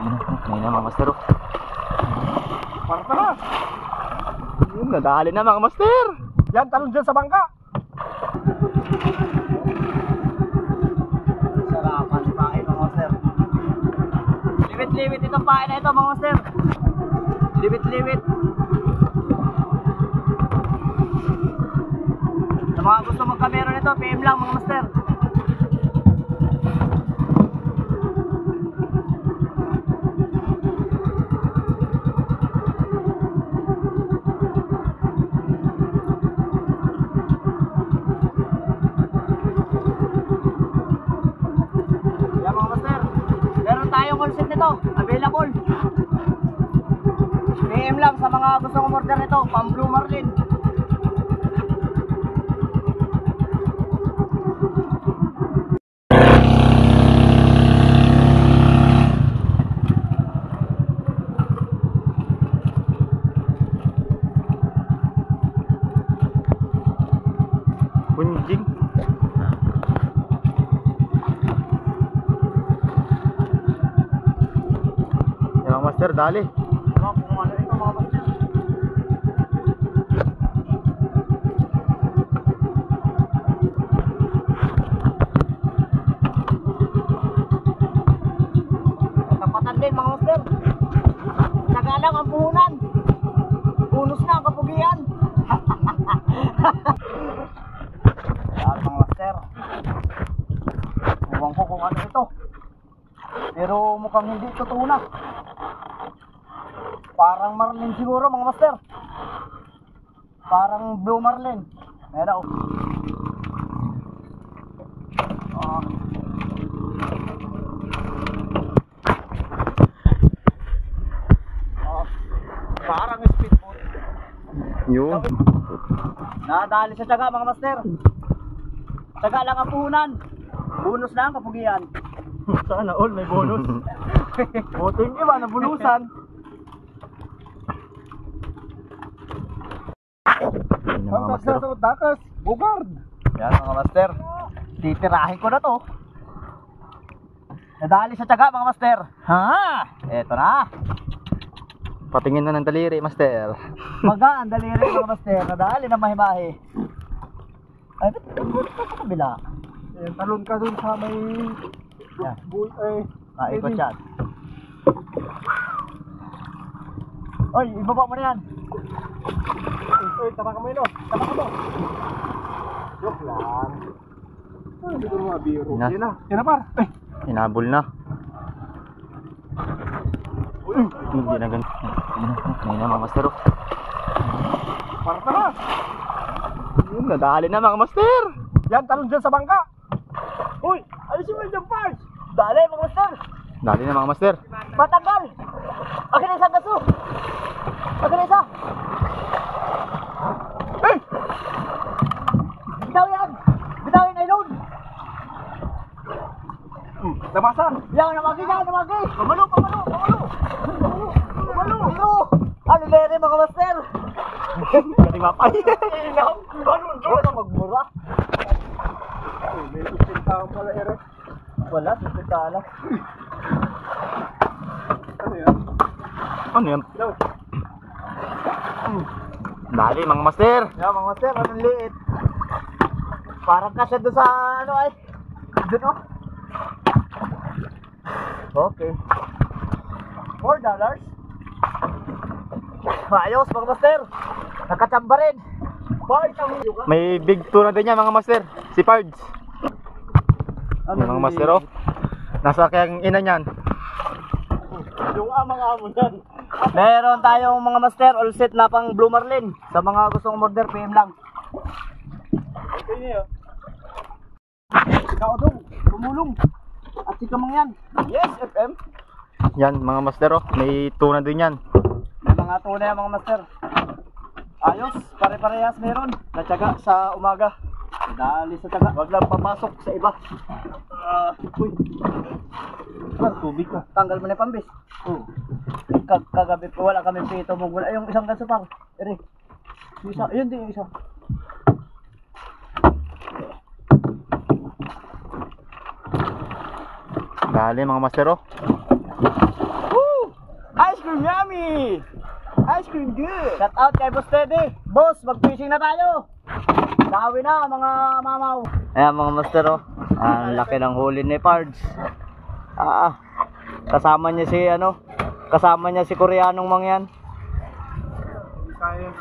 Ngayon na mga master. Para tara. Yun, nadali na mga master. Yan, talon dyan sa bangka. Sarapan ni pain mga master. Liwit-liwit itong pain na ito mga master. Liwit-liwit. Sa mga gusto magkamera nito, PM lang mga master. Yan mga master, meron tayong concept nito, available. PM lang sa mga gustong umorder nito, pang Blue Marlin. Punjing. Yan mga master, dali. Kung ano ito mga master. Tapatan din mga master. Nagalang ang puhunan. Bonus na ang kapugian. Yan mga master. Huwag ko kung ano ito. Pero mukhang hindi totoo na. Parang Marlin siguro mga master. Parang Blue Marlin. Meron ako. Parang speedboat. Yun. Nadali sa tiyaga mga master. Tiyaga lang ang puhunan. Bonus na ang kapugian. Sana all may bonus. Buting iba na bonusan. Yan mga master. Sa dakas, bugard. Yan mga master. Titirahin ko na to. Nadali sa tiyaga mga master. Ha? Eto na. Patingin na ng daliri master. Maga ang daliri mga master. Nadali na mahimahi. Ay, ba't sa kabila? Yan, talon ka dun sa may Yan. buhay ay. Ikot siya. Oy, ibaba mo na yan. Oy, tama ka mo yun, oh. Tama ka mo. Joke lang. Ay, hindi ko naman biro. Na. Yan na. Yan na par. Ay. Hinabol na. Hindi na ganun. Ngayon na mga master. Para tara. Yun, nadali na mga master. Yan, talon dyan sa bangka. Uy, alisin mo dyan, Pards. Dali mga master. Dali na mga master. Matagal. Akin na isang gaso. Akin na isa. Hey! Bitaw yan. Bitawin na yun. Namasan. Yan, namagi yan, namagi. Pamalo, pamalo, pamalo. Pamalo. Pamalo. Ano lere mga master? Galing mapay. Ilaw. Ganun, doon na magmura. May susintahan pala, Ere. Wala, susunta lang. Ano yan? Ano yan? Yo. Dali mga master. Yan mga master, anong liit. Parang kasya doon sa ano ay. Doon oh. Okay. $4. Ayos mga master. Nakachamba rin. May big tour na din yan mga master. Si Pards. Yung mga master oh. Nasa kayang ina niyan. Yung amang amo yan. Meron tayong mga master all set na pang Blue Marlin. Sa mga gustong order, PM lang. Okay niyo. Ikaw dong, tumulong. At si Kamang yan. Yes, FM. Yan mga master oh, may tuna din yan. May mga tuna yan mga master. Ayos, pare-parehas meron. Natyaga sa umaga. Dali sa tyaga, wag lang papasok sa iba. Uy. Tubig ka. Tanggal mo na yung pambis. Kagabi po wala kami pito mo. Ay, yung isang ganso par. Ere. Isa, yun din yung isa. Dali mga master oh. cream yummy! Ice cream good! Shout out kay Boss Teddy! Boss, mag-fishing na tayo! Dawi na mga mamaw! Ayan mga master oh. Ang laki ng huli ni Pards. Kasama niya si Koreanong mga yan. Kaya yung